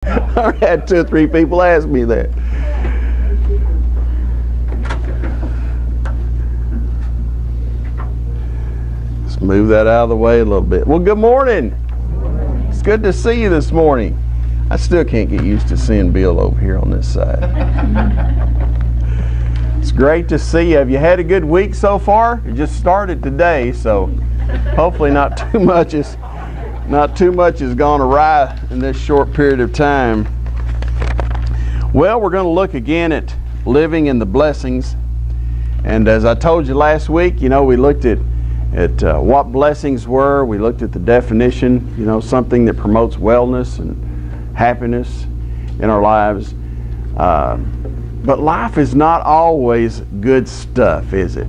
I had 2 or 3 people ask me that. Let's move that out of the way a little bit. Well, good morning. It's good to see you this morning. I still can't get used to seeing Bill over here on this side. It's great to see you. Have you had a good week so far? It just started today, so hopefully not too much has gone awry in this short period of time. Well, we're going to look again at living in the blessings. And as I told you last week, we looked at what blessings were. We looked at the definition, something that promotes wellness and happiness in our lives. But life is not always good stuff, is it?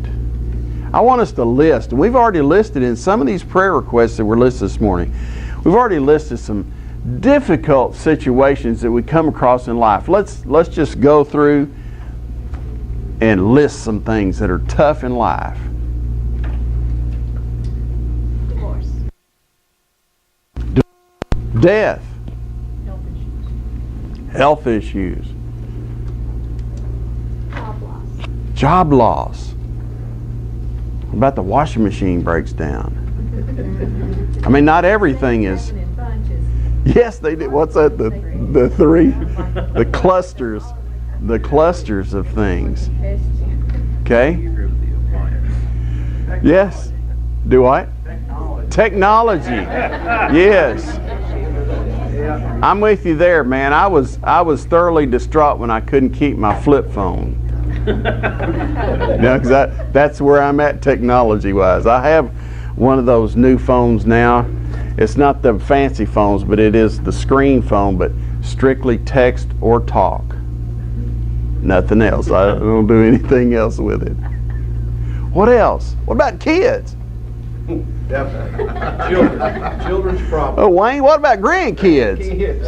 I want us to list, and we've already listed in some of these prayer requests that were listed this morning, we've already listed some difficult situations that we come across in life. Let's just go through and list some things that are tough in life. Divorce. Death. Health issues. Health issues. Job loss. Job loss. What about the washing machine breaks down? I mean, not everything is. In bunches. Yes, they did. What's that? The three, the clusters of things. Okay. Yes. Do what? Technology. Yes. I'm with you there, man. I was thoroughly distraught when I couldn't keep my flip phone. Because that's where I'm at technology-wise. I have one of those new phones now. It's not the fancy phones, but it is the screen phone, but strictly text or talk. Nothing else. I don't do anything else with it. What else? What about kids? Definitely. Children's problem. Oh, Wayne, what about grandkids? Kids.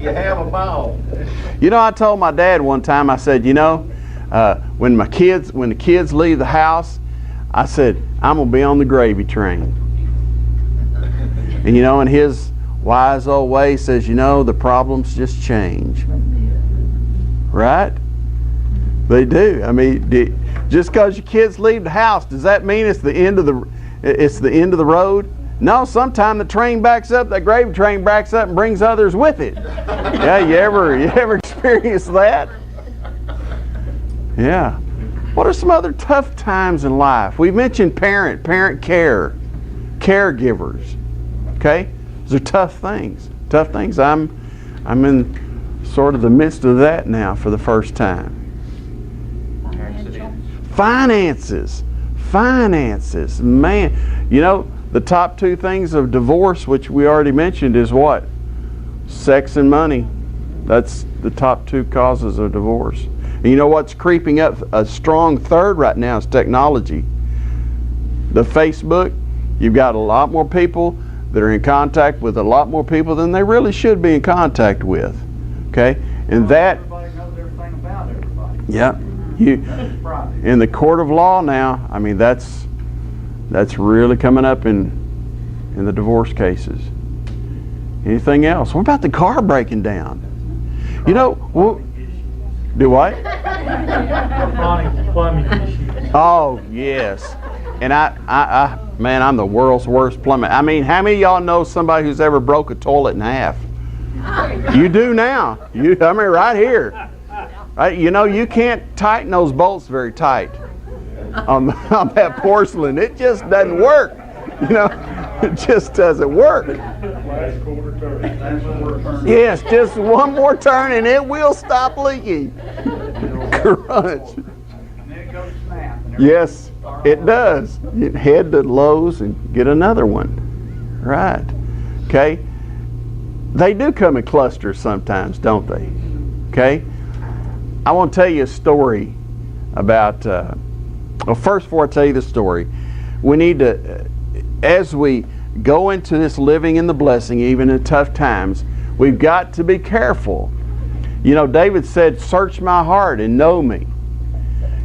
You have a ball. I told my dad one time, I said, when the kids leave the house, I said, I'm going to be on the gravy train. And in his wise old way, he says, the problems just change. Right? They do. I mean, just because your kids leave the house, does that mean it's the end of the road? No, sometimes the train backs up, that gravy train backs up and brings others with it. Yeah, you ever experience that? Yeah. What are some other tough times in life? We mentioned parent care, caregivers. Okay? Those are tough things. Tough things. I'm in sort of the midst of that now for the first time. Finances. Man, the top 2 things of divorce, which we already mentioned, is what? Sex and money. That's the top 2 causes of divorce. And you know what's creeping up a strong third right now is technology. The Facebook, you've got a lot more people that are in contact with a lot more people than they really should be in contact with. Okay? And that... Everybody knows everything about everybody. Yeah. In the court of law now, I mean, that's really coming up in the divorce cases. Anything else? What about the car breaking down? Do what? Plumbing issues. Oh, yes. And man, I'm the world's worst plumber. I mean, how many of y'all know somebody who's ever broke a toilet in half? You do now. Right here. Right? You can't tighten those bolts very tight on that porcelain. It just doesn't work. It just doesn't work. Last quarter turn. Yes, just one more turn and it will stop leaking. Crunch. And then it goes snap. Yes, it does. You head to Lowe's and get another one. Right. Okay. They do come in clusters sometimes, don't they? Okay. I want to tell you a story about, first before I tell you the story, we need to, as we go into this living in the blessing, even in tough times, we've got to be careful. David said, search my heart and know me.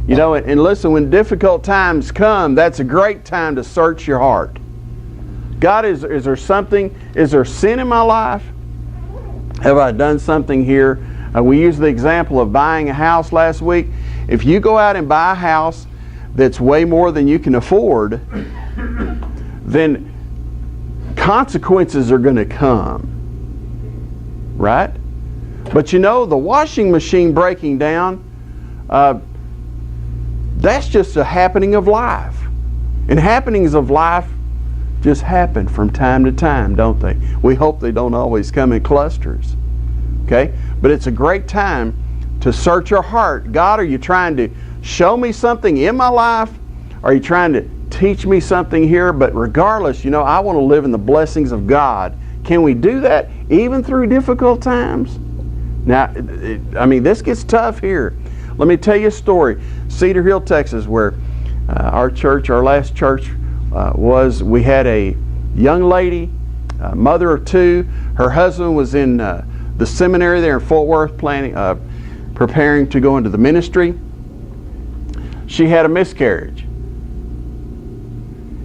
And listen, when difficult times come, that's a great time to search your heart. God, is there sin in my life? Have I done something here? We used the example of buying a house last week. If you go out and buy a house that's way more than you can afford, then consequences are going to come. Right? But you know, the washing machine breaking down, that's just a happening of life. And happenings of life just happen from time to time, don't they? We hope they don't always come in clusters. Okay? But it's a great time to search our heart. God, are you trying to show me something in my life? Are you trying to teach me something here? But regardless, you know, I want to live in the blessings of God. Can we do that even through difficult times? Now, I mean, this gets tough here. Let me tell you a story. Cedar Hill, Texas, where our church, our last church we had a young lady, mother of two. Her husband was in the seminary there in Fort Worth preparing to go into the ministry. She had a miscarriage.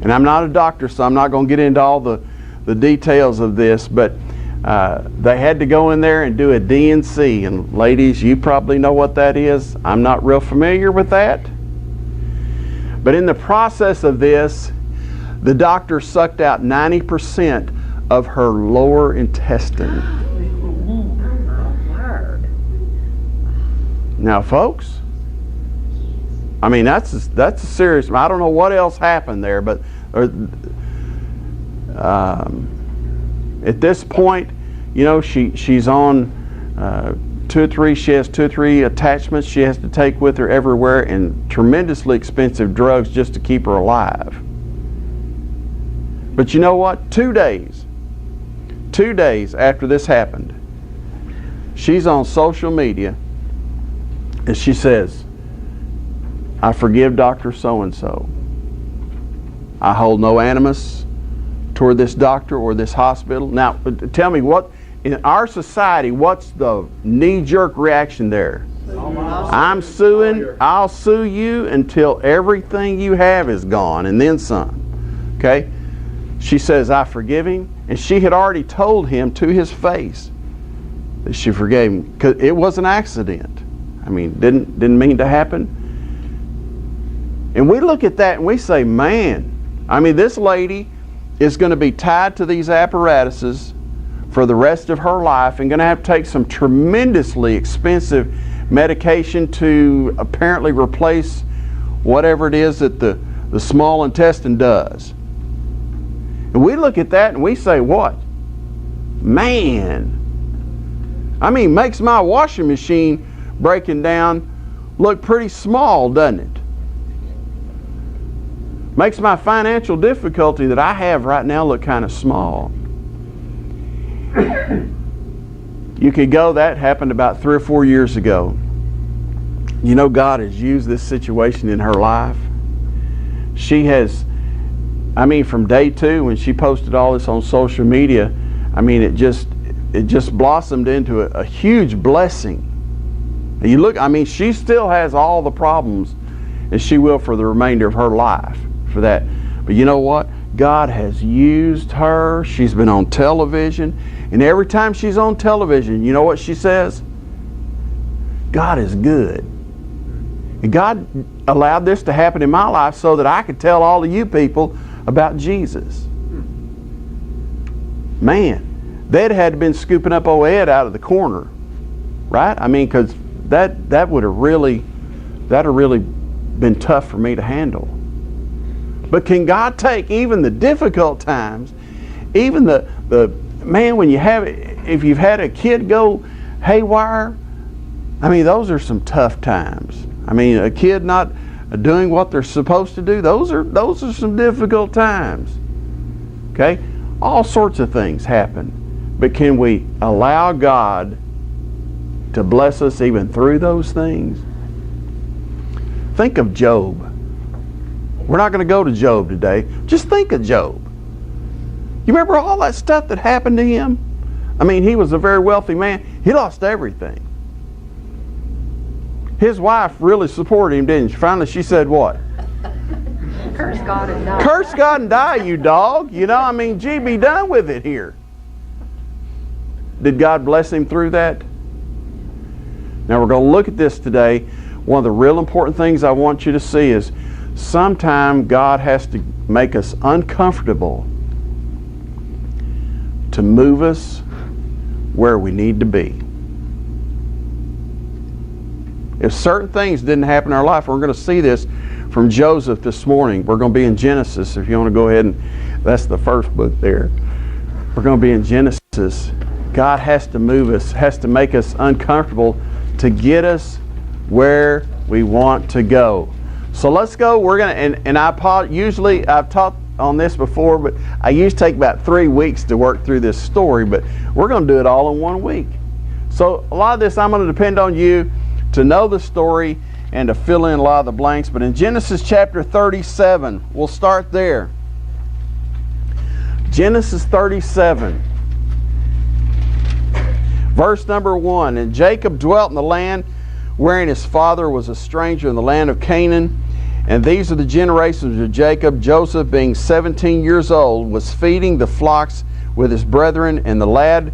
And I'm not a doctor, so I'm not going to get into all the details of this, but they had to go in there and do a D&C. And ladies, you probably know what that is. I'm not real familiar with that. But in the process of this, the doctor sucked out 90% of her lower intestine. Now, folks, I mean, that's a serious. I don't know what else happened there, but at this point, you know, she's on she has 2 or 3 attachments she has to take with her everywhere, and tremendously expensive drugs just to keep her alive. But you know what? 2 days after this happened, she's on social media and she says, I forgive Dr. So-and-so. I hold no animus toward this doctor or this hospital. Now, tell me, what in our society, what's the knee-jerk reaction there? I'm suing. I'll sue you until everything you have is gone, and then some. Okay? She says, I forgive him. And she had already told him to his face that she forgave him, because it was an accident. I mean, didn't mean to happen. And we look at that and we say, man, I mean, this lady is going to be tied to these apparatuses for the rest of her life and going to have to take some tremendously expensive medication to apparently replace whatever it is that the small intestine does. And we look at that and we say, what? Man, I mean, makes my washing machine breaking down look pretty small, doesn't it? Makes my financial difficulty that I have right now look kind of small. You could go, that happened about 3 or 4 years ago. You know, God has used this situation in her life. She has, I mean, from day 2 when she posted all this on social media, I mean, it just blossomed into a huge blessing. And you look, I mean, she still has all the problems, and she will for the remainder of her life for that. But you know what? God has used her. She's been on television. And every time she's on television, you know what she says? God is good. And God allowed this to happen in my life so that I could tell all of you people about Jesus. Man, they'd had been scooping up old Ed out of the corner. Right? I mean, because that would have really been tough for me to handle. But can God take even the difficult times, even the man, when you have, if you've had a kid go haywire, I mean, those are some tough times. I mean, a kid not doing what they're supposed to do, those are some difficult times. Okay? All sorts of things happen. But can we allow God to bless us even through those things? Think of Job. We're not going to go to Job today. Just think of Job. You remember all that stuff that happened to him? I mean, he was a very wealthy man. He lost everything. His wife really supported him, didn't she? Finally, she said what? Curse God and die. Curse God and die, you dog. You know, I mean, gee, be done with it here. Did God bless him through that? Now we're going to look at this today. One of the real important things I want you to see is sometime God has to make us uncomfortable to move us where we need to be. If certain things didn't happen in our life, we're going to see this from Joseph this morning. We're going to be in Genesis. If you want to go ahead and, that's the first book there. We're going to be in Genesis. God has to move us, has to make us uncomfortable to get us where we want to go. So let's go. We're going to, and usually I've taught on this before, but I usually take about 3 weeks to work through this story, but we're going to do it all in 1 week. So a lot of this I'm going to depend on you to know the story and to fill in a lot of the blanks. But in Genesis chapter 37, we'll start there. Genesis 37, verse number 1. And Jacob dwelt in the land wherein his father was a stranger, in the land of Canaan. And these are the generations of Jacob. Joseph, being 17 years old, was feeding the flocks with his brethren, and the lad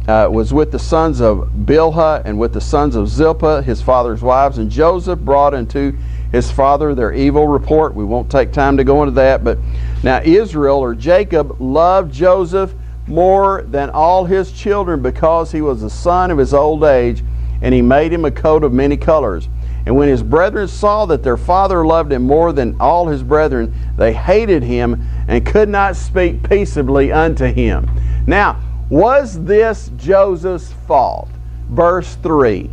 was with the sons of Bilhah and with the sons of Zilpah, his father's wives. And Joseph brought unto his father their evil report. We won't take time to go into that. But now Israel, or Jacob, loved Joseph more than all his children, because he was the son of his old age, and he made him a coat of many colors. And when his brethren saw that their father loved him more than all his brethren, they hated him and could not speak peaceably unto him. Now, was this Joseph's fault? Verse 3.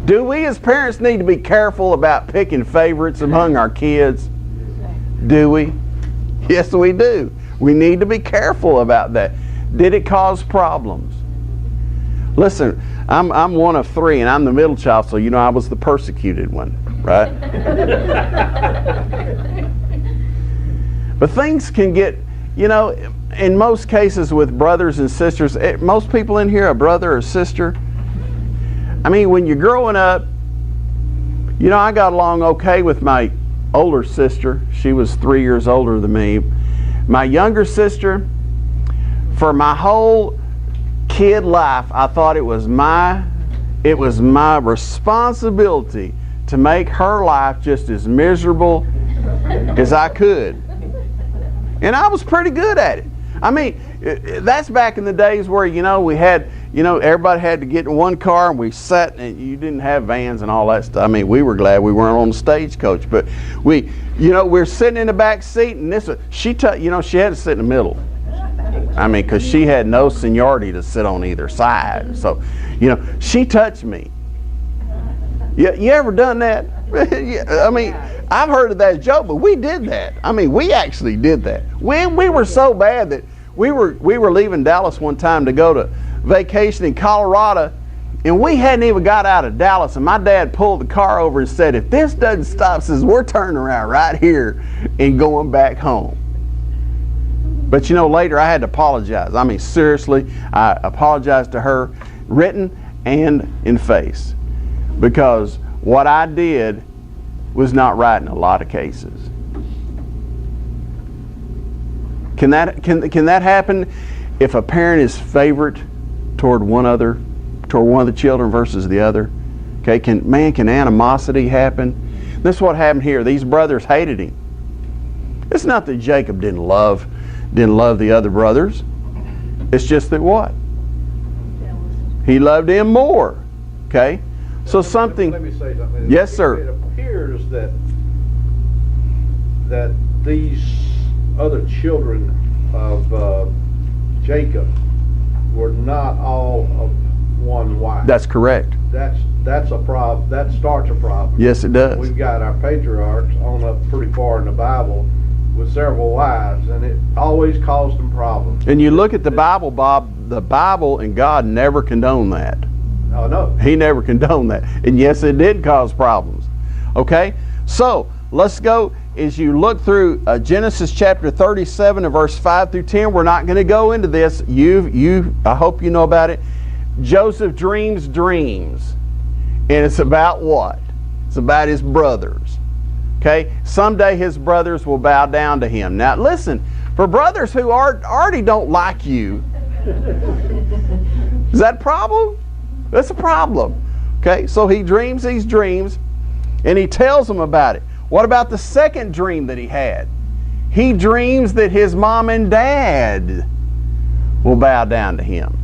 Do we as parents need to be careful about picking favorites among our kids? Do we? Yes, we do. We need to be careful about that. Did it cause problems? Listen, I'm one of 3, and I'm the middle child, so you know I was the persecuted one, right? But things can get, you know, in most cases with brothers and sisters, most people in here, a brother or sister, I mean, when you're growing up, you know, I got along okay with my older sister. She was 3 years older than me. My younger sister, for my whole kid life, I thought it was my responsibility to make her life just as miserable as I could. And I was pretty good at it. I mean, that's back in the days where, you know, we had, you know, everybody had to get in one car, and we sat, and you didn't have vans and all that stuff. I mean, we were glad we weren't on the stagecoach, but we're sitting in the back seat, and she had to sit in the middle. I mean, because she had no seniority to sit on either side. So, you know, she touched me. You ever done that? I mean, I've heard of that joke, but we did that. I mean, we actually did that. We were so bad that we were leaving Dallas one time to go to vacation in Colorado, and we hadn't even got out of Dallas, and my dad pulled the car over and said, if this doesn't stop, says we're turning around right here and going back home. But you know, later I had to apologize. I mean, seriously, I apologized to her, written and in face, because what I did was not right in a lot of cases. Can that happen if a parent is favorite toward one of the children versus the other? Okay, can animosity happen? This is what happened here. These brothers hated him. It's not that Jacob didn't love the other brothers. It's just that what? He loved him more. Okay? So something... Let me say something. Yes, sir. It appears that these other children of Jacob were not all of one wife. That's correct. That's a problem. That starts a problem. Yes, it does. We've got our patriarchs on up pretty far in the Bible with several wives, and it always caused them problems. And you look at the Bible, Bob, the Bible and God never condoned that. Oh, no. He never condoned that. And yes, it did cause problems. Okay? So, let's go. As you look through Genesis chapter 37 and verse 5 through 10, we're not going to go into this. I hope you know about it. Joseph dreams dreams. And it's about what? It's about his brothers. Okay? Someday his brothers will bow down to him. Now listen, for brothers who already don't like you, Is that a problem? That's a problem. Okay, so he dreams these dreams and he tells them about it. What about the second dream that he had? He dreams that his mom and dad will bow down to him.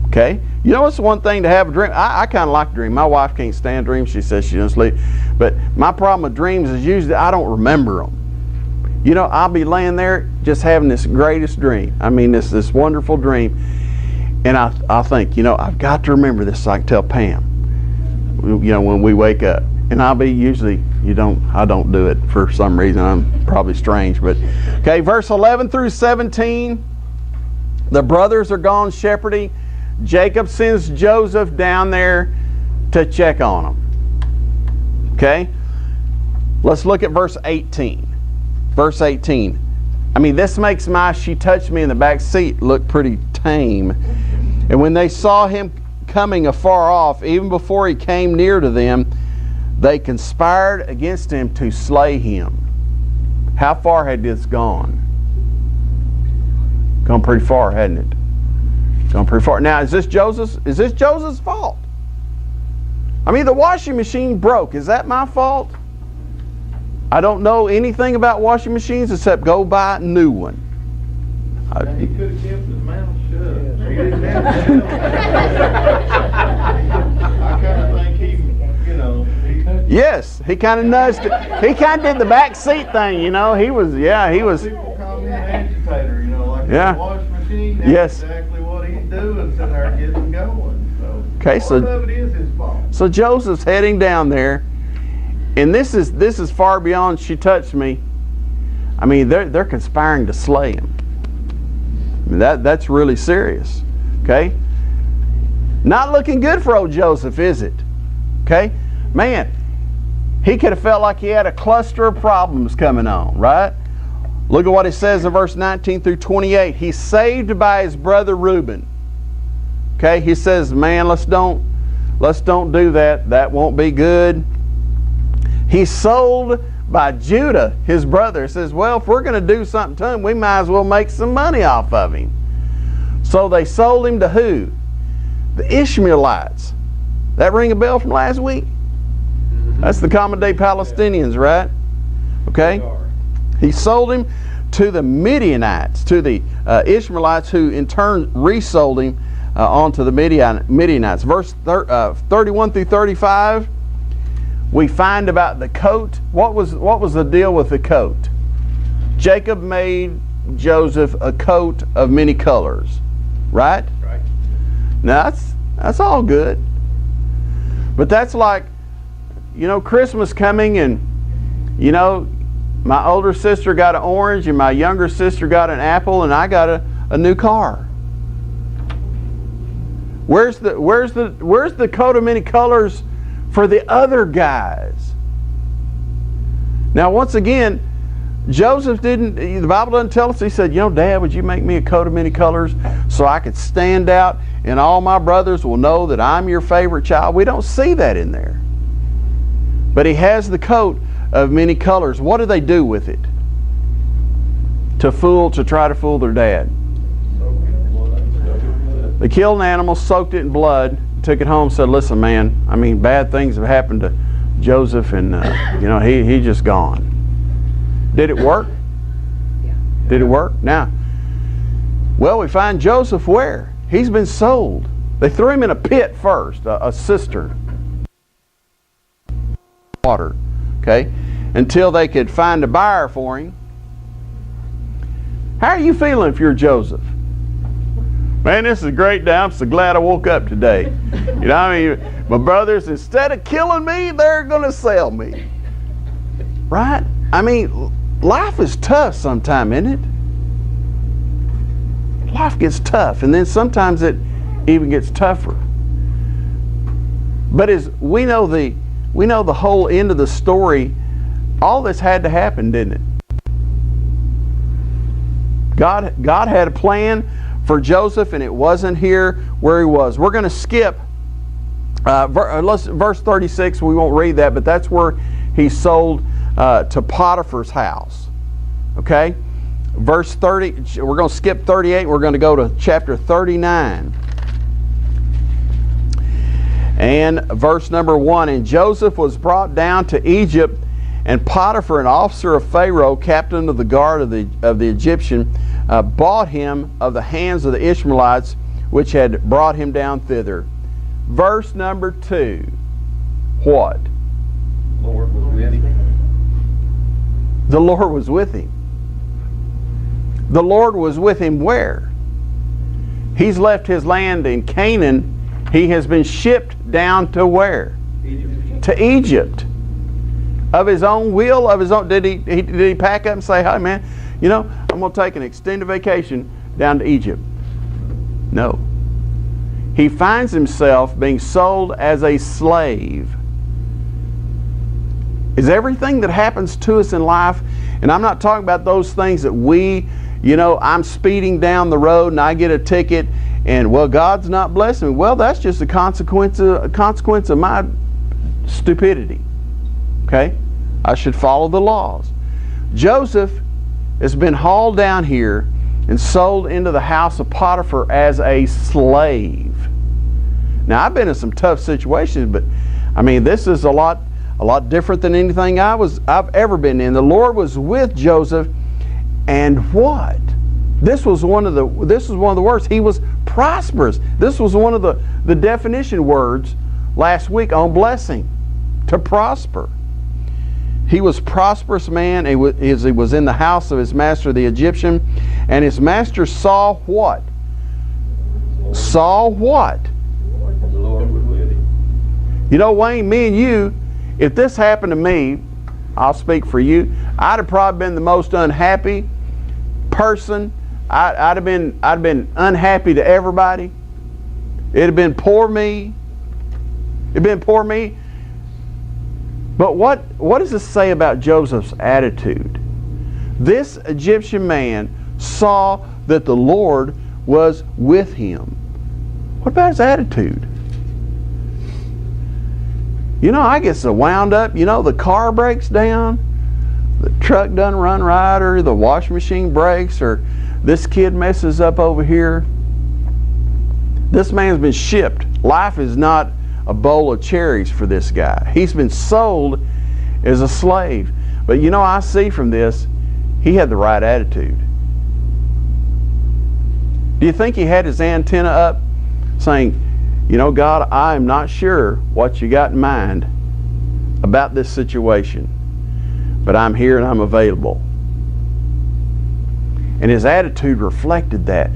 Okay? You know what's one thing to have a dream? I kind of like a dream. My wife can't stand dreams. She says she doesn't sleep. But my problem with dreams is usually I don't remember them. You know, I'll be laying there just having this greatest dream. I mean, this wonderful dream. And I'll think, you know, I've got to remember this so I can tell Pam, you know, when we wake up. And I'll be usually, I don't do it for some reason. I'm probably strange. But, okay, verse 11 through 17. The brothers are gone shepherding. Jacob sends Joseph down there to check on them. Okay? Let's look at verse 18. Verse 18. I mean, this makes my "she touched me in the back seat" look pretty tame. And when they saw him coming afar off, even before he came near to them, they conspired against him to slay him. How far had this gone? Gone pretty far, hadn't it? Gone pretty far. Now, is this Joseph's fault? I mean, the washing machine broke. Is that my fault? I don't know anything about washing machines except go buy a new one. He could have kept his mouth shut. He didn't have to. I kind of think he Yes, he kind of nudged it. He kind of did the back seat thing, you know. He was. People call me an agitator, like a washing machine. That's exactly what he'd do and sit there and get them going. So, okay, part of it is his fault. So Joseph's heading down there, and this is far beyond "she touched me." I mean, they're conspiring to slay him. I mean, that's really serious. Okay, not looking good for old Joseph, is it? Okay, man, he could have felt like he had a cluster of problems coming on, right? Look at what it says in verse 19 through 28. He's saved by his brother Reuben. Okay, he says, man, let's don't do that. That won't be good. He's sold by Judah, his brother. Says, well, if we're going to do something to him, we might as well make some money off of him. So they sold him to who? The Ishmaelites. That ring a bell from last week? That's the common day Palestinians, right? Okay? He sold him to the Midianites, to the Ishmaelites, who in turn resold him onto the Midianites. Verse 31 through 35, we find about the coat. What was the deal with the coat? Jacob made Joseph a coat of many colors, right? Right. Now that's all good. But that's like, Christmas coming and, my older sister got an orange and my younger sister got an apple and I got a new car. Where's the coat of many colors for the other guys? Now, once again, Joseph the Bible doesn't tell us, he said, Dad, would you make me a coat of many colors so I could stand out and all my brothers will know that I'm your favorite child? We don't see that in there. But he has the coat of many colors. What do they do with it? To try to fool their dad. They killed an animal, soaked it in blood, took it home, said, listen, man, I mean, bad things have happened to Joseph and, he's just gone. Did it work? Yeah. Did it work? Now, well, we find Joseph where? He's been sold. They threw him in a pit first, a cistern. Water, okay, until they could find a buyer for him. How are you feeling if you're Joseph? Man, this is a great day. I'm so glad I woke up today. My brothers, instead of killing me, they're going to sell me. Right? I mean, life is tough sometimes, isn't it? Life gets tough, and then sometimes it even gets tougher. But as we know the whole end of the story, all this had to happen, didn't it? God had a plan for Joseph, and it wasn't here where he was. We're going to skip verse 36. We won't read that, but that's where he's sold to Potiphar's house. Okay? verse 30, we're going to skip 38, we're going to go to chapter 39. And verse number 1, and Joseph was brought down to Egypt, and Potiphar, an officer of Pharaoh, captain of the guard of the Egyptian, bought him of the hands of the Ishmaelites, which had brought him down thither. Verse number 2, what? The Lord was with him. The Lord was with him. The Lord was with him where? He's left his land in Canaan. He has been shipped down to where? Egypt. To Egypt. Of his own will, of his own. Did he pack up and say, "Hey man, you know, I'm going to take an extended vacation down to Egypt"? No. He finds himself being sold as a slave. Is everything that happens to us in life, and I'm not talking about those things that I'm speeding down the road and I get a ticket and, well, God's not blessing me. Well, that's just a consequence of my stupidity. Okay? I should follow the laws. Joseph has been hauled down here and sold into the house of Potiphar as a slave. Now, I've been in some tough situations, but I mean, this is a lot different than anything I've ever been in. The Lord was with Joseph, and what? This was one of the words. He was prosperous. This was one of the definition words last week on blessing, to prosper. He was a prosperous man as he was in the house of his master the Egyptian, and his master saw what? Saw what? The Lord was with him. You know, Wayne, me and you, if this happened to me, I'll speak for you, I'd have probably been the most unhappy person. I'd have been unhappy to everybody. It'd have been poor me. It'd been poor me. But what does this say about Joseph's attitude? This Egyptian man saw that the Lord was with him. What about his attitude? You know, I get so wound up. You know, the car breaks down, the truck doesn't run right, or the washing machine breaks, or this kid messes up over here. This man's been shipped. Life is not a bowl of cherries for this guy. He's been sold as a slave. But you know, I see from this, he had the right attitude. Do you think he had his antenna up saying, you know, God, I am not sure what you got in mind about this situation, but I'm here and I'm available. And his attitude reflected that,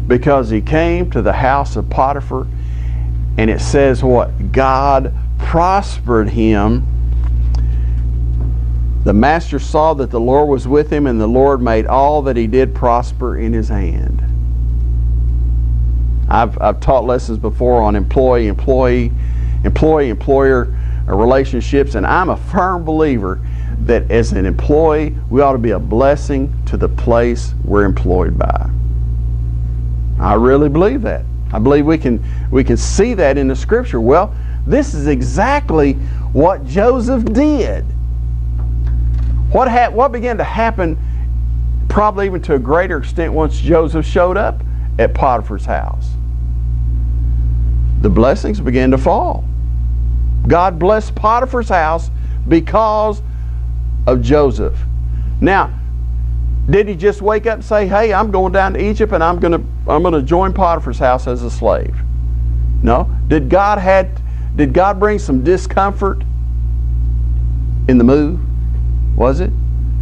because he came to the house of Potiphar, and it says what? God prospered him. The master saw that the Lord was with him, and the Lord made all that he did prosper in his hand. I've taught lessons before on employee-employer relationships, and I'm a firm believer that as an employee, we ought to be a blessing to the place we're employed by. I really believe that. I believe we can see that in the Scripture. Well, this is exactly what Joseph did. What began to happen, probably even to a greater extent, once Joseph showed up at Potiphar's house? The blessings began to fall. God blessed Potiphar's house because of Joseph. Now, did he just wake up and say, "Hey, I'm going down to Egypt and I'm going to join Potiphar's house as a slave"? No. Did God bring some discomfort in the move? Was it?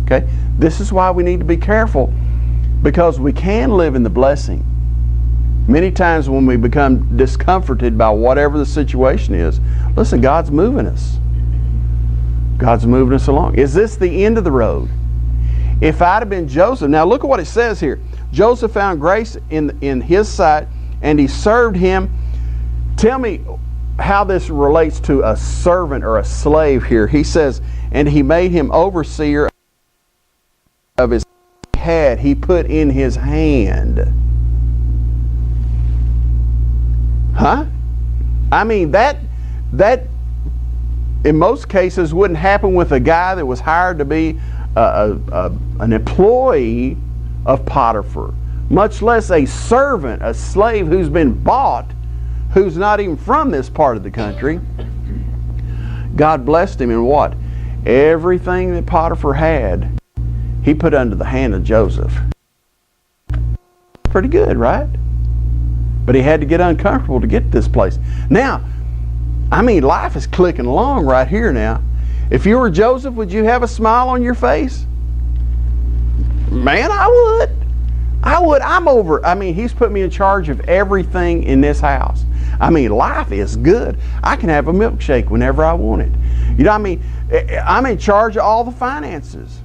Okay. This is why we need to be careful, because we can live in the blessing. Many times when we become discomforted by whatever the situation is, listen, God's moving us. God's moving us along. Is this the end of the road? If I'd have been Joseph, now look at what it says here. Joseph found grace in his sight, and he served him. Tell me how this relates to a servant or a slave here. He says, and he made him overseer of his head. He put in his hand. Huh? I mean, that in most cases wouldn't happen with a guy that was hired to be an employee of Potiphar, much less a servant, a slave who's been bought, who's not even from this part of the country. God blessed him in what? Everything that Potiphar had, he put under the hand of Joseph. Pretty good, right? But he had to get uncomfortable to get to this place. Now, I mean, life is clicking along right here now. If you were Joseph, would you have a smile on your face? Man, I would. I'm over. I mean, he's put me in charge of everything in this house. I mean, life is good. I can have a milkshake whenever I want it. You know what I mean? I'm in charge of all the finances.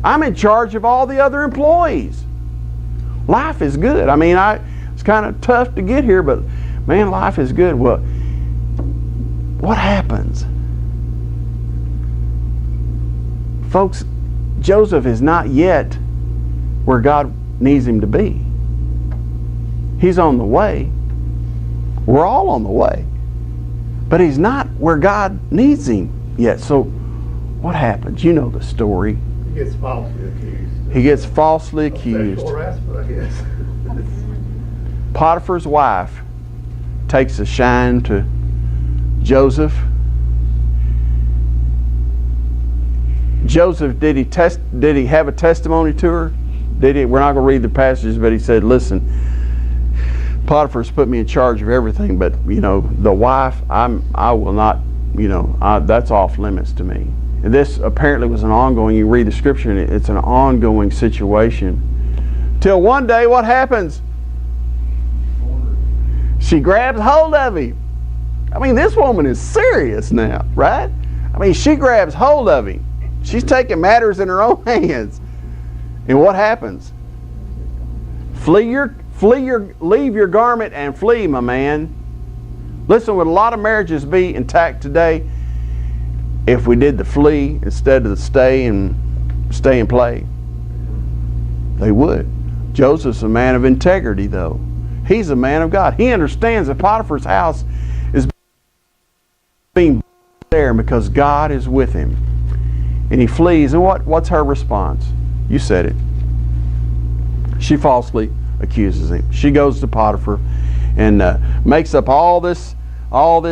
I'm in charge of all the other employees. Life is good. I mean, it's kind of tough to get here, but man, life is good. Well, what happens? Folks, Joseph is not yet where God needs him to be. He's on the way. We're all on the way. But he's not where God needs him yet. So what happens? You know the story. He gets falsely accused. He gets falsely accused. Sexual harassment, I guess. Potiphar's wife takes a shine to Joseph. Joseph, did he have a testimony to her? We're not going to read the passages, but he said, listen, Potiphar's put me in charge of everything, but the wife, I will not, that's off limits to me. And this apparently was an ongoing, you read the scripture and it's an ongoing situation. Till one day, what happens? She grabs hold of him. I mean, this woman is serious now, right? I mean, she grabs hold of him. She's taking matters in her own hands. And what happens? Leave your garment and flee, my man. Listen, would a lot of marriages be intact today if we did the flee instead of the stay and play? They would. Joseph's a man of integrity, though. He's a man of God. He understands that Potiphar's house is being there because God is with him. And he flees. And what's her response? You said it. She falsely accuses him. She goes to Potiphar and makes up all this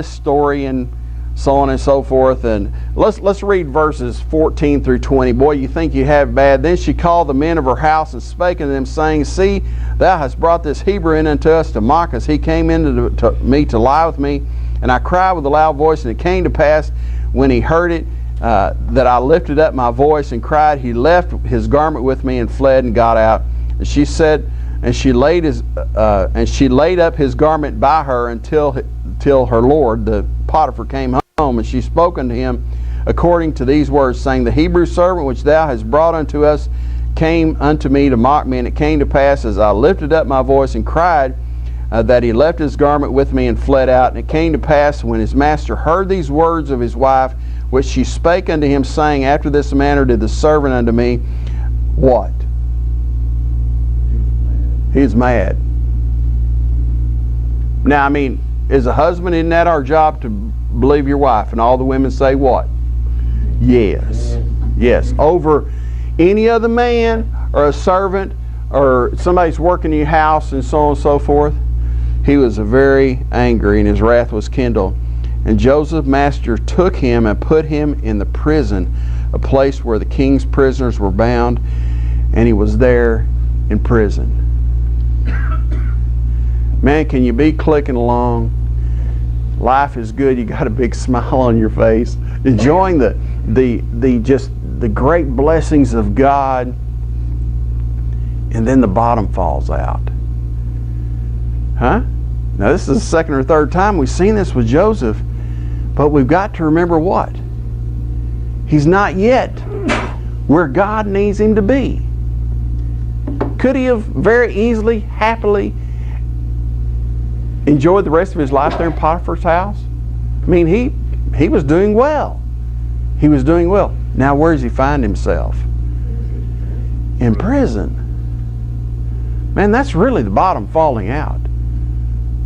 story and so on and so forth. And let's read verses 14 through 20. Boy, you think you have bad. Then she called the men of her house and spake unto them, saying, See, thou hast brought this Hebrew in unto us to mock us. He came in to me to lie with me, and I cried with a loud voice. And it came to pass, when he heard it, that I lifted up my voice and cried. He left his garment with me and fled and got out. And she said, and she laid up his garment by her until her lord, the Potiphar, came home. And she spoke unto him according to these words, saying, The Hebrew servant which thou hast brought unto us came unto me to mock me. And it came to pass, as I lifted up my voice and cried, that he left his garment with me and fled out. And it came to pass, when his master heard these words of his wife, which she spake unto him, saying, After this manner did the servant unto me. What? He's mad. Now, I mean, as a husband, isn't that our job to believe your wife? And all the women say what? Yes. Yes. Over any other man or a servant or somebody's working in your house and so on and so forth. He was very angry and his wrath was kindled. And Joseph's master took him and put him in the prison, a place where the king's prisoners were bound, and he was there in prison. Man, can you be clicking along? Life is good. You got a big smile on your face, enjoying the great blessings of God, and then the bottom falls out. Huh? Now this is the second or third time we've seen this with Joseph, but we've got to remember what? He's not yet where God needs him to be. Could he have very easily, happily enjoyed the rest of his life there in Potiphar's house? I mean, he was doing well. He was doing well. Now where does he find himself? In prison. Man, that's really the bottom falling out.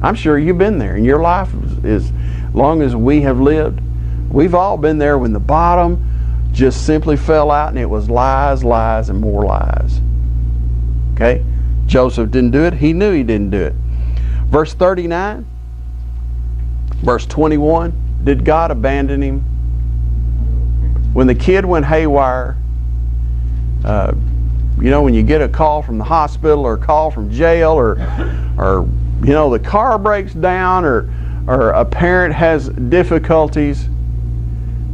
I'm sure you've been there. In your life, as long as we have lived, we've all been there when the bottom just simply fell out and it was lies, lies, and more lies. Okay? Joseph didn't do it. He knew he didn't do it. Verse 39, verse 21, did God abandon him? When the kid went haywire, you know, when you get a call from the hospital or a call from jail or you know, the car breaks down or a parent has difficulties,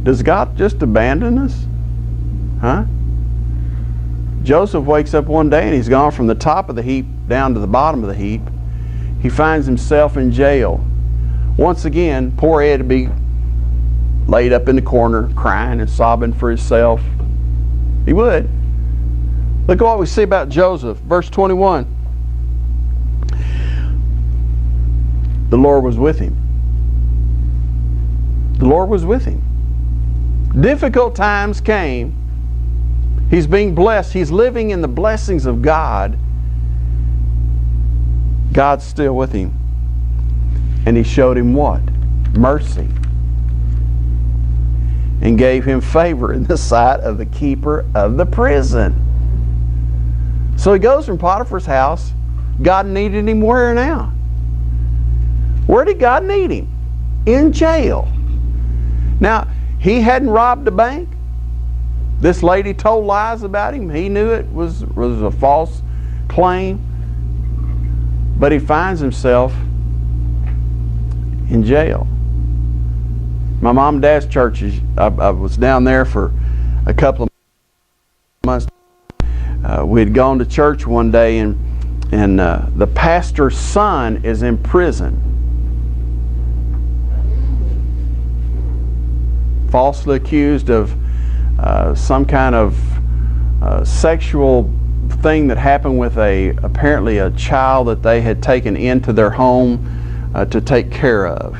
does God just abandon us? Huh? Joseph wakes up one day and he's gone from the top of the heap down to the bottom of the heap. He finds himself in jail. Once again, poor Ed would be laid up in the corner crying and sobbing for himself. He would. Look at what we see about Joseph. Verse 21. The Lord was with him. The Lord was with him. Difficult times came. He's being blessed. He's living in the blessings of God. God's still with him. And he showed him what? Mercy. And gave him favor in the sight of the keeper of the prison. So he goes from Potiphar's house. God needed him where now? Where did God need him? In jail. Now, he hadn't robbed a bank. This lady told lies about him. He knew it was a false claim. But he finds himself in jail. My mom and dad's church, I was down there for a couple of months. We had gone to church one day and the pastor's son is in prison. Falsely accused of some kind of sexual thing that happened with apparently a child that they had taken into their home to take care of.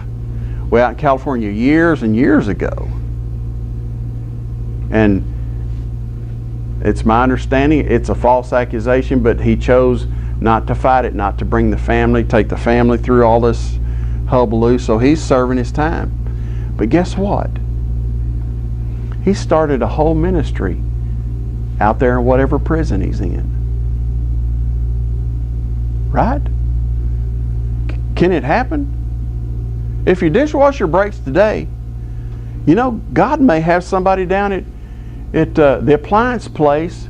Well, out in California years and years ago. And it's my understanding it's a false accusation, but he chose not to fight it, not to bring the family, take the family through all this hullabaloo, so he's serving his time. But guess what? He started a whole ministry out there in whatever prison he's in. Right? Can it happen? If your dishwasher breaks today, you know, God may have somebody down at the appliance place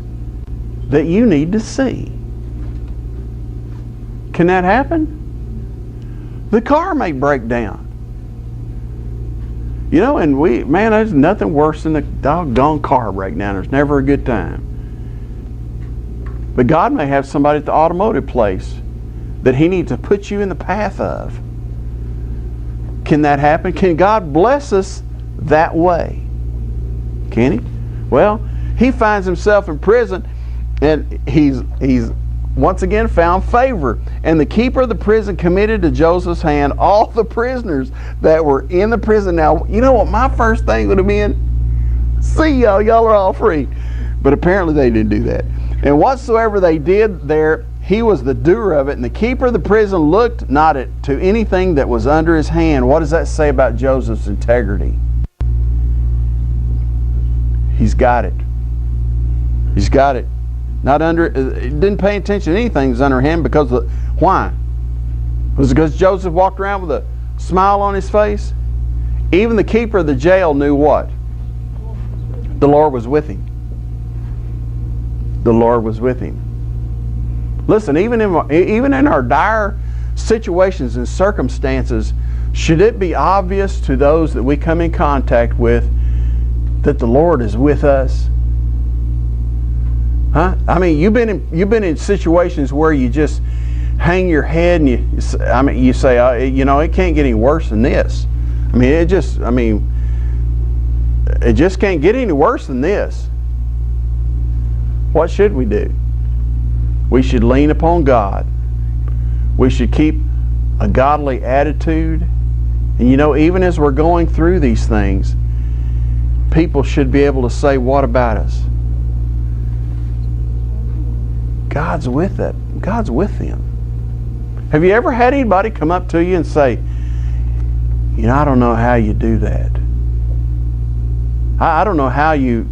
that you need to see. Can that happen? The car may break down. You know, and man, there's nothing worse than a doggone car breakdown. There's never a good time. But God may have somebody at the automotive place that He needs to put you in the path of. Can that happen? Can God bless us that way? Can He? Well, he finds himself in prison, and he's once again found favor. And the keeper of the prison committed to Joseph's hand all the prisoners that were in the prison. Now, you know what my first thing would have been? See y'all are all free. But apparently they didn't do that. And whatsoever they did there, he was the doer of it. And the keeper of the prison looked not to anything that was under his hand. What does that say about Joseph's integrity? He's got it. He's got it. Not under. Didn't pay attention to anything that's under him because why? Was it because Joseph walked around with a smile on his face? Even the keeper of the jail knew what? The Lord was with him. The Lord was with him. Listen, even in our dire situations and circumstances, should it be obvious to those that we come in contact with that the Lord is with us? Huh? I mean, you've been in situations where you just hang your head and you say, you know, it can't get any worse than this. I mean, it just can't get any worse than this. What should we do? We should lean upon God. We should keep a godly attitude. And you know, even as we're going through these things, people should be able to say, what about us? God's with it. God's with them. Have you ever had anybody come up to you and say, you know, I don't know how you do that. I don't know how you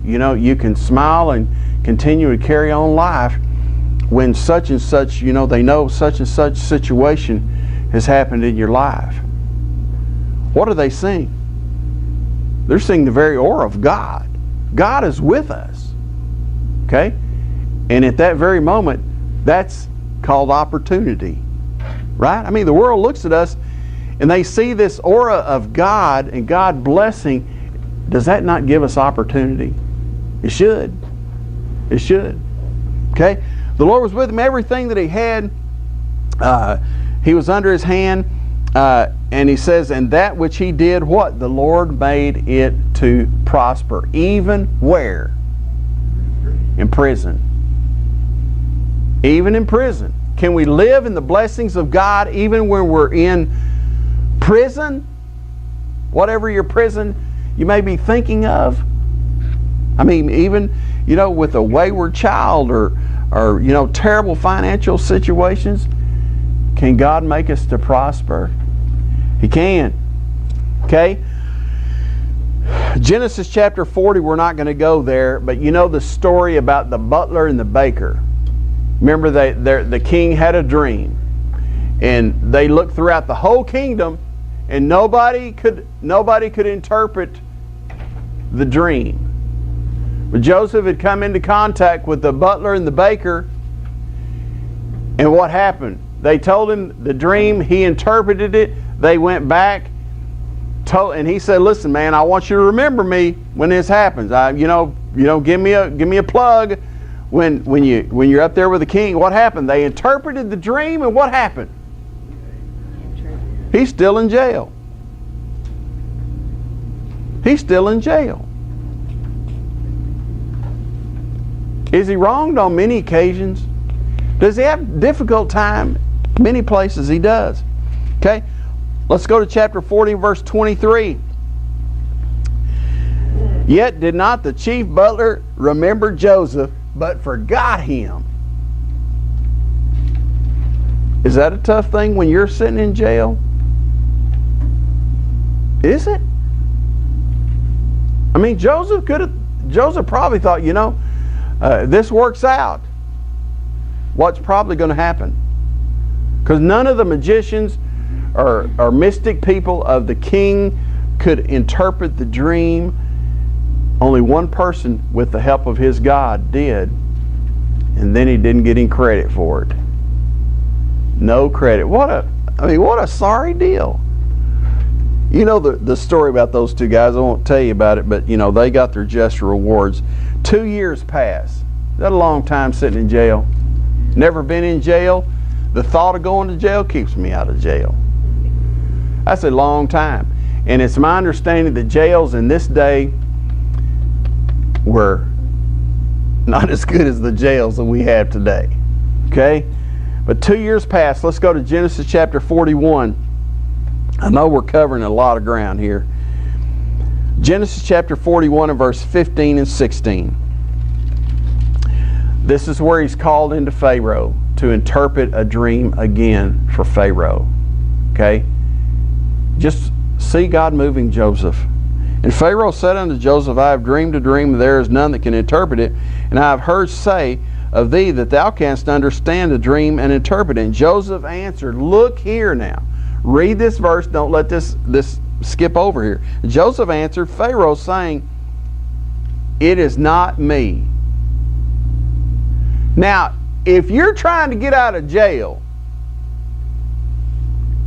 can smile and continue to carry on life when such and such, they know such and such situation has happened in your life. What are they seeing? They're seeing the very aura of God. God is with us. Okay? And at that very moment, that's called opportunity. Right? I mean, the world looks at us and they see this aura of God and God blessing. Does that not give us opportunity? It should. It should. Okay? The Lord was with him. Everything that he had, he was under his hand. And he says, and that which he did, what? The Lord made it to prosper. Even where? In prison. Even in prison. Can we live in the blessings of God even when we're in prison? Whatever your prison you may be thinking of. I mean, even, with a wayward child or terrible financial situations, can God make us to prosper? He can. Okay? Genesis chapter 40, we're not going to go there, but the story about the butler and the baker. Remember, the king had a dream, and they looked throughout the whole kingdom, and nobody could interpret the dream. But Joseph had come into contact with the butler and the baker, and what happened? They told him the dream. He interpreted it. They went back, and he said, "Listen, man, I want you to remember me when this happens. Give me a plug when you're up there with the king." What happened? They interpreted the dream, and what happened? He's still in jail. He's still in jail. Is he wronged on many occasions? Does he have a difficult time? Many places he does. Okay, let's go to chapter 40, verse 23. Yet did not the chief butler remember Joseph, but forgot him. Is that a tough thing when you're sitting in jail? Is it? I mean, Joseph probably thought, this works out. What's probably going to happen? Because none of the magicians or mystic people of the king could interpret the dream. Only one person, with the help of his God, did. And then he didn't get any credit for it. No credit. What a sorry deal. You know the story about those two guys. I won't tell you about it, but they got their just rewards. 2 years passed. Is that a long time sitting in jail? Never been in jail? The thought of going to jail keeps me out of jail. That's a long time. And it's my understanding that jails in this day were not as good as the jails that we have today. Okay? But 2 years passed. Let's go to Genesis chapter 41. I know we're covering a lot of ground here. Genesis chapter 41 and verse 15 and 16. This is where he's called into Pharaoh to interpret a dream again for Pharaoh. Okay? Just see God moving Joseph. And Pharaoh said unto Joseph, I have dreamed a dream, and there is none that can interpret it. And I have heard say of thee that thou canst understand the dream and interpret it. And Joseph answered, look here now. Read this verse. Don't let this skip over here. Joseph answered Pharaoh, saying, it is not me. Now, if you're trying to get out of jail,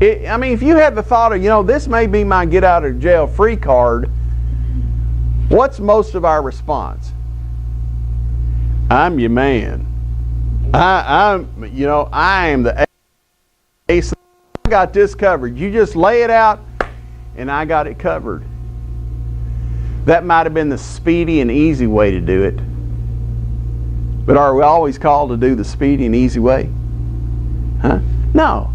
if you had the thought of, this may be my get out of jail free card, what's most of our response? I'm your man. I am the ace. I got this covered. You just lay it out and I got it covered. That might have been the speedy and easy way to do it. But are we always called to do the speedy and easy way? Huh? No.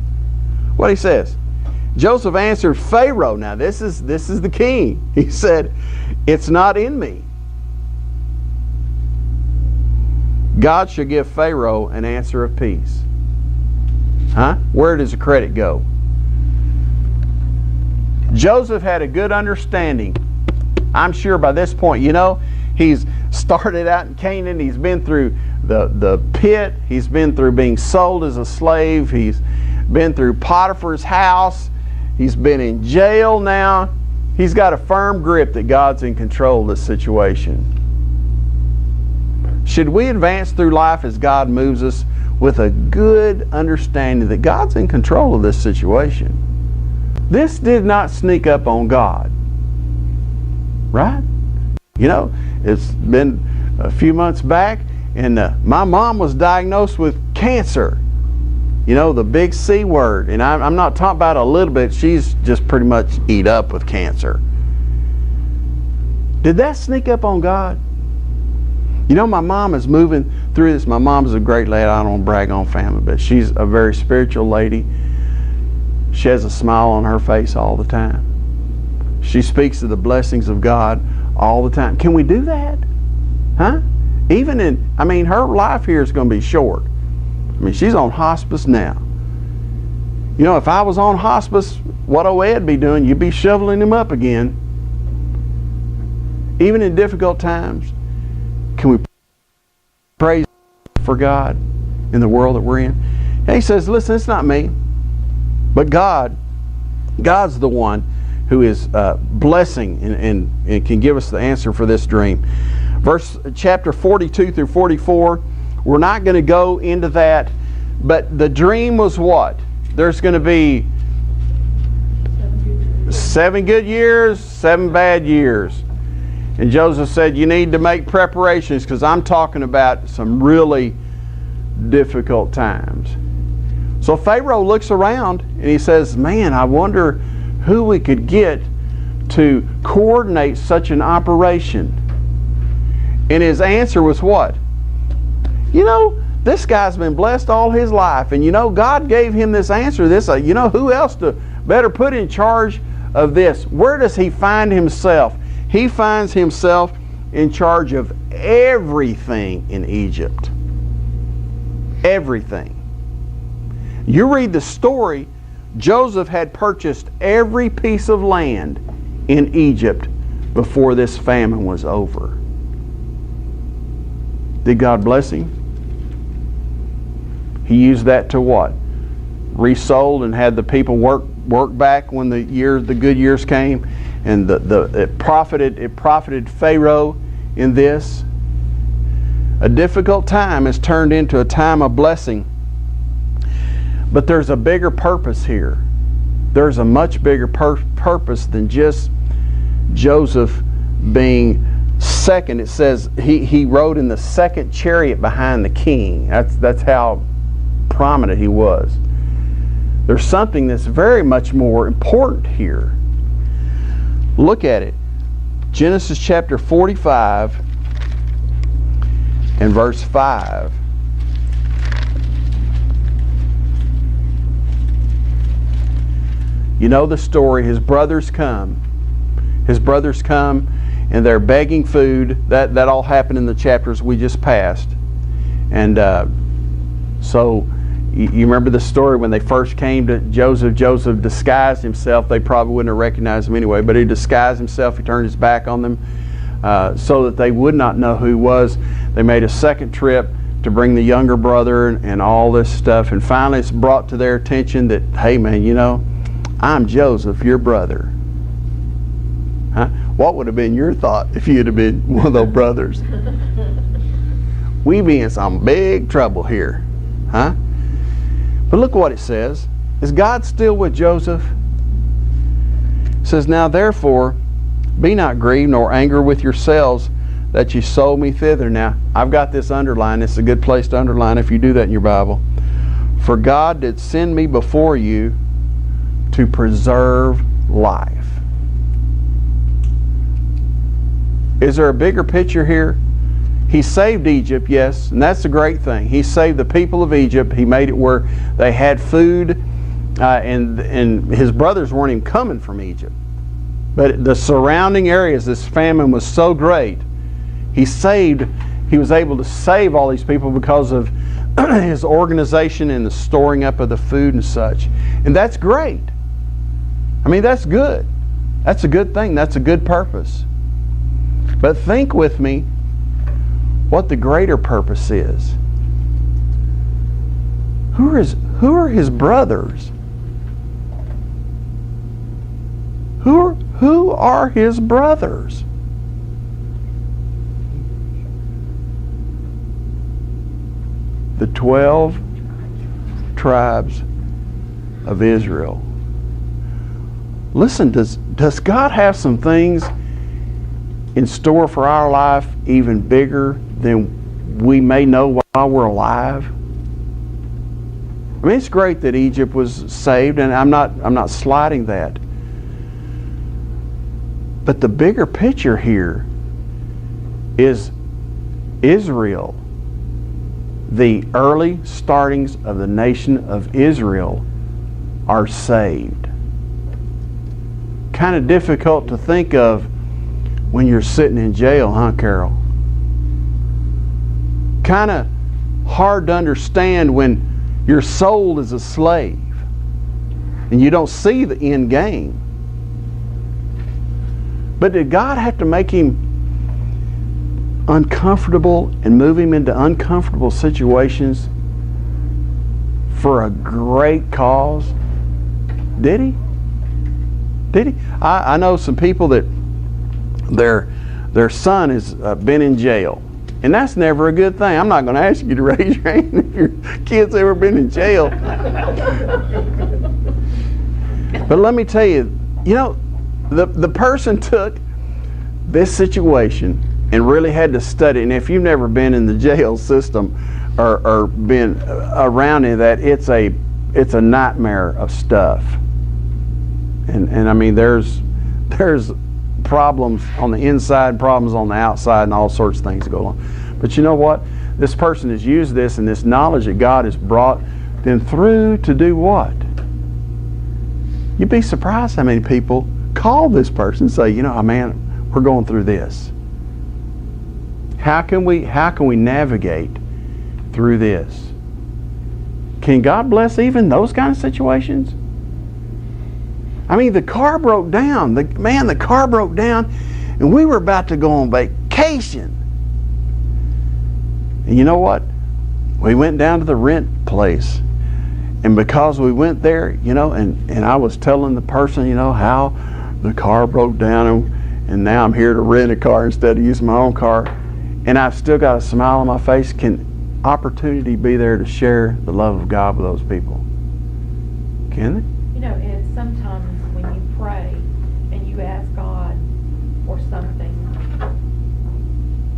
What he says? Joseph answered Pharaoh. Now this is the king. He said, it's not in me. God shall give Pharaoh an answer of peace. Huh? Where does the credit go? Joseph had a good understanding. I'm sure by this point, he's started out in Canaan. He's been through the pit. He's been through being sold as a slave. He's been through Potiphar's house. He's been in jail now. He's got a firm grip that God's in control of this situation. Should we advance through life as God moves us with a good understanding that God's in control of this situation? This did not sneak up on God. Right? You know, it's been a few months back, and my mom was diagnosed with cancer. You know, the big C word. And I'm not talking about a little bit. She's just pretty much eat up with cancer. Did that sneak up on God? You know, my mom is moving through this. My mom's a great lady. I don't want to brag on family, but she's a very spiritual lady. She has a smile on her face all the time. She speaks of the blessings of God all the time. Can we do that? Huh? Even in, I mean, her life here is going to be short. I mean, she's on hospice now. You know, if I was on hospice, what old Ed'd be doing, you'd be shoveling him up again. Even in difficult times, can we praise for God in the world that we're in? And he says, listen, it's not me, but God's the one who is blessing and can give us the answer for this dream. Chapter 42 through 44, we're not going to go into that, but the dream was what? There's going to be 7 good years, 7 bad years. And Joseph said, you need to make preparations because I'm talking about some really difficult times. So Pharaoh looks around and he says, man, I wonder who we could get to coordinate such an operation. And his answer was what? You know, this guy's been blessed all his life, and you know, God gave him this answer. You know, who else to better put in charge of this? Where does he find himself? He finds himself in charge of everything in Egypt. Everything. You read the story, Joseph had purchased every piece of land in Egypt before this famine was over. Did God bless him? He used that to what? Resold and had the people work back when the good years came, and it profited Pharaoh in this. A difficult time has turned into a time of blessing. But there's a bigger purpose here. There's a much bigger purpose than just Joseph being second. It says he rode in the second chariot behind the king. That's how prominent he was. There's something that's very much more important here. Look at it. Genesis chapter 45 and verse 5. You know the story. His brothers come. And they're begging food. That all happened in the chapters we just passed. And so you remember the story when they first came to Joseph. Joseph disguised himself. They probably wouldn't have recognized him anyway, but he disguised himself. He turned his back on them so that they would not know who he was. They made a second trip to bring the younger brother and all this stuff. And finally it's brought to their attention that, hey man, you know, I'm Joseph, your brother. Huh? What would have been your thought if you'd have been one of those brothers? We be in some big trouble here. Huh? But look what it says. Is God still with Joseph? It says, now therefore, be not grieved nor angry with yourselves that you sold me thither. Now, I've got this underlined. It's a good place to underline if you do that in your Bible. For God did send me before you to preserve life. Is there a bigger picture here? He saved Egypt, yes, and that's a great thing. He saved the people of Egypt. He made it where they had food, and his brothers weren't even coming from Egypt. But the surrounding areas, this famine was so great. He was able to save all these people because of his organization and the storing up of the food and such. And that's great. I mean, that's good. That's a good thing. That's a good purpose. But think with me, what the greater purpose is. Who are his brothers? Who are his brothers? The 12 tribes of Israel. Listen, does God have some things in store for our life even bigger than we may know while we're alive? I mean, it's great that Egypt was saved, and I'm not slighting that. But the bigger picture here is Israel. The early startings of the nation of Israel are saved. Kind of difficult to think of when you're sitting in jail, huh, Carol? Kind of hard to understand when your soul is a slave and you don't see the end game. But did God have to make him uncomfortable and move him into uncomfortable situations for a great cause? Did he? Did he? I know some people that their son has been in jail. And that's never a good thing. I'm not going to ask you to raise your hand if your kid's ever been in jail. But let me tell you, the person took this situation and really had to study. And if you've never been in the jail system or been around in that, it's a nightmare of stuff. And I mean, there's problems on the inside, problems on the outside, and all sorts of things go on. But you know what? This person has used this and this knowledge that God has brought them through to do what? You'd be surprised how many people call this person and say, man, we're going through this. How can we navigate through this? Can God bless even those kind of situations? I mean, the car broke down. The car broke down, and we were about to go on vacation. And you know what? We went down to the rent place. And because we went there, and I was telling the person, how the car broke down, and now I'm here to rent a car instead of using my own car. And I've still got a smile on my face. Can opportunity be there to share the love of God with those people? Can it? Ed, sometimes when you pray and you ask God for something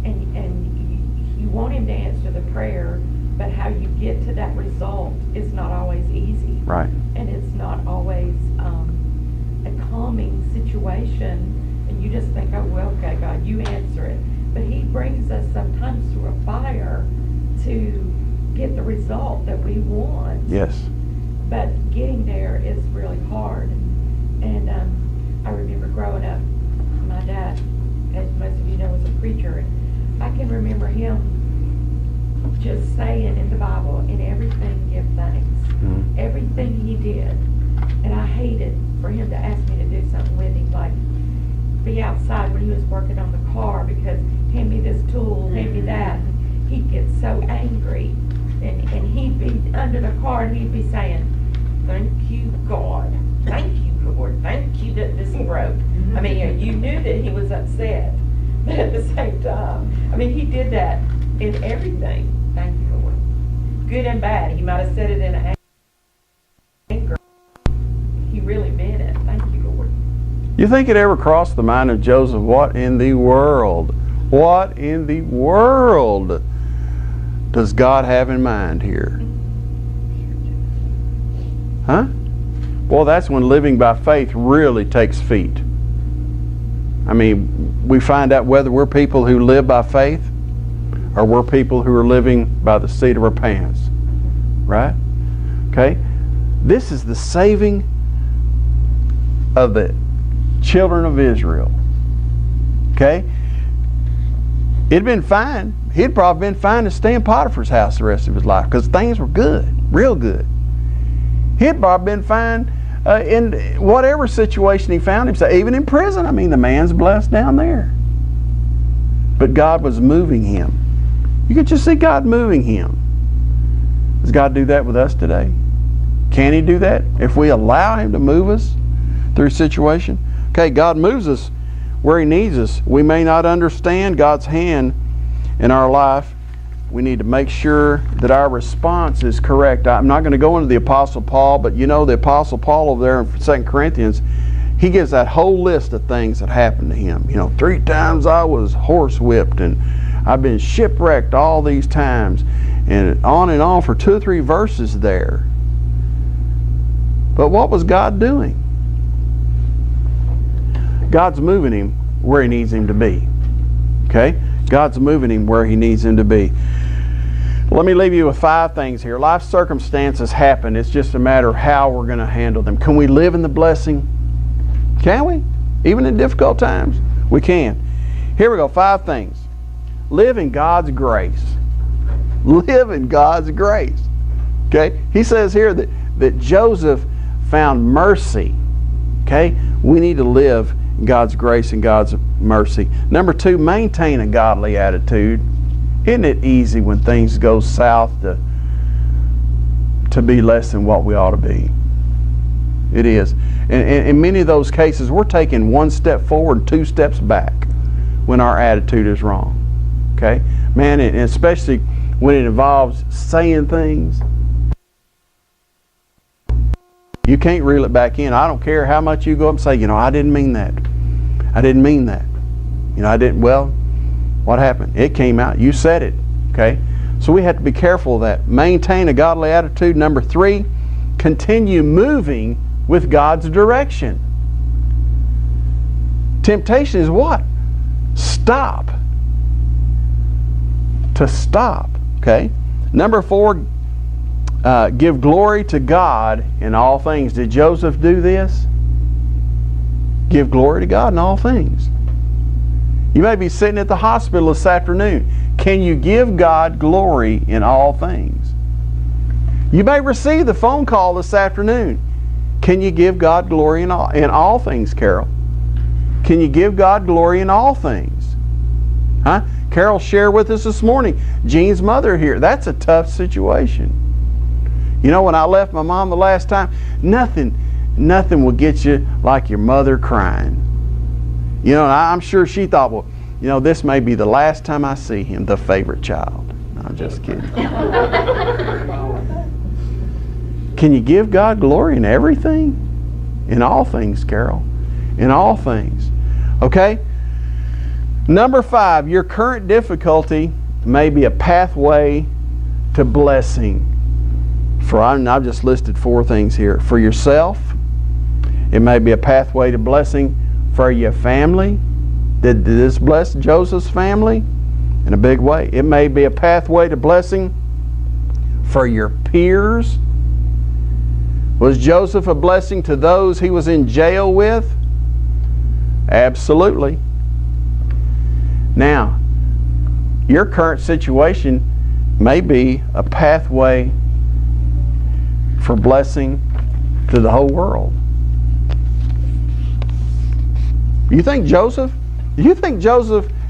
and you want him to answer the prayer, but how you get to that result is not always easy. Right. And it's not always a calming situation, and you just think, oh, well, okay, God, you answer it. But he brings us sometimes through a fire to get the result that we want. Yes. But getting there is really hard. And I remember growing up, my dad, as most of you know, was a preacher. And I can remember him just saying in the Bible, in everything give thanks. Mm-hmm. Everything he did. And I hated for him to ask me to do something with him, like be outside when he was working on the car, because hand me this tool, hand me that. And he'd get so angry. And he'd be under the car and he'd be saying, thank you, God. Thank you, Lord. Thank you that this broke. I mean, you knew that he was upset. But at the same time, I mean, he did that in everything. Thank you, Lord. Good and bad. He might have said it in anger. He really meant it. Thank you, Lord. You think it ever crossed the mind of Joseph, what in the world does God have in mind here? Huh? Well, that's when living by faith really takes feet. I mean, we find out whether we're people who live by faith or we're people who are living by the seat of our pants. Right? Okay? This is the saving of the children of Israel. Okay? It'd been fine. He'd probably been fine to stay in Potiphar's house the rest of his life because things were good, real good. He'd probably been fine in whatever situation he found himself, even in prison. I mean, the man's blessed down there. But God was moving him. You could just see God moving him. Does God do that with us today? Can He do that if we allow Him to move us through a situation? Okay, God moves us where He needs us. We may not understand God's hand in our life. We need to make sure that our response is correct. I'm not going to go into the Apostle Paul, but you know the Apostle Paul over there in 2 Corinthians, he gives that whole list of things that happened to him. 3 times I was horsewhipped, and I've been shipwrecked all these times, and on for 2 or 3 verses there. But what was God doing? God's moving him where He needs him to be. Okay? God's moving him where He needs him to be. Let me leave you with 5 things here. Life circumstances happen. It's just a matter of how we're going to handle them. Can we live in the blessing? Can we? Even in difficult times? We can. Here we go. 5 things. Live in God's grace. Live in God's grace. Okay? He says here that Joseph found mercy. Okay? We need to live in God's grace and God's mercy. Number 2, maintain a godly attitude. Isn't it easy when things go south to be less than what we ought to be? It is. And in many of those cases, we're taking 1 step forward and 2 steps back when our attitude is wrong. Okay? Man, and especially when it involves saying things, you can't reel it back in. I don't care how much you go up and say, I didn't mean that. I didn't mean that. I didn't. Well, what happened? It came out. You said it. Okay? So we have to be careful of that. Maintain a godly attitude. Number 3, continue moving with God's direction. Temptation is what? Stop. To stop. Okay? Number 4, give glory to God in all things. Did Joseph do this? Give glory to God in all things. You may be sitting at the hospital this afternoon. Can you give God glory in all things? You may receive the phone call this afternoon. Can you give God glory in all things, Carol? Can you give God glory in all things? Huh? Carol shared with us this morning, Jean's mother here. That's a tough situation. When I left my mom the last time, nothing will get you like your mother crying. And I'm sure she thought, well, this may be the last time I see him, the favorite child. I'm just kidding. Can you give God glory in everything? In all things, Carol. In all things. Okay? Number 5, your current difficulty may be a pathway to blessing. I've just listed 4 things here. For yourself, it may be a pathway to blessing. For your family, did this bless Joseph's family? In a big way. It may be a pathway to blessing for your peers. Was Joseph a blessing to those he was in jail with? Absolutely. Now, your current situation may be a pathway for blessing to the whole world. You think Joseph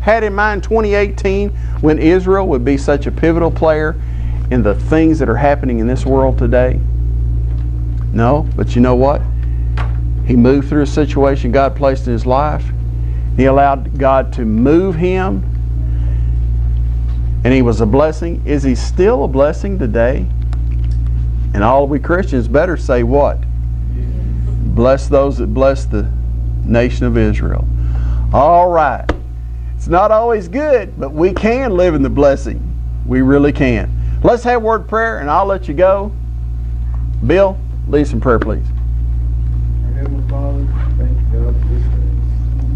had in mind 2018 when Israel would be such a pivotal player in the things that are happening in this world today? No, but you know what? He moved through a situation God placed in his life. He allowed God to move him, and he was a blessing. Is he still a blessing today? And all we Christians better say what? Bless those that bless the nation of Israel. All right. It's not always good, but we can live in the blessing. We really can. Let's have a word of prayer, and I'll let you go. Bill, lead some prayer, please. Our Heavenly Father, thank you, God, for this day.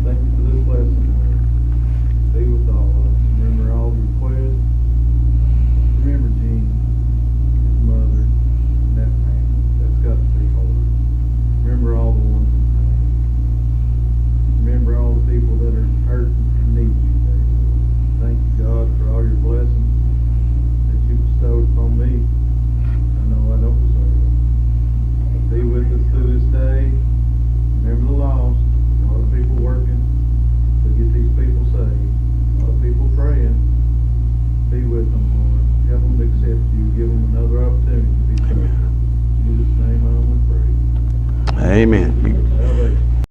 Thank you for this lesson, Lord. Be with all of us. Remember all the requests. Remember Gene, his mother, and that family. That's got to be hard. Remember all the ones in pain. Remember all the people that are hurt and need you today. Thank you, God, for all your blessings that you bestowed upon me. I know I don't deserve it. Be with us Amen.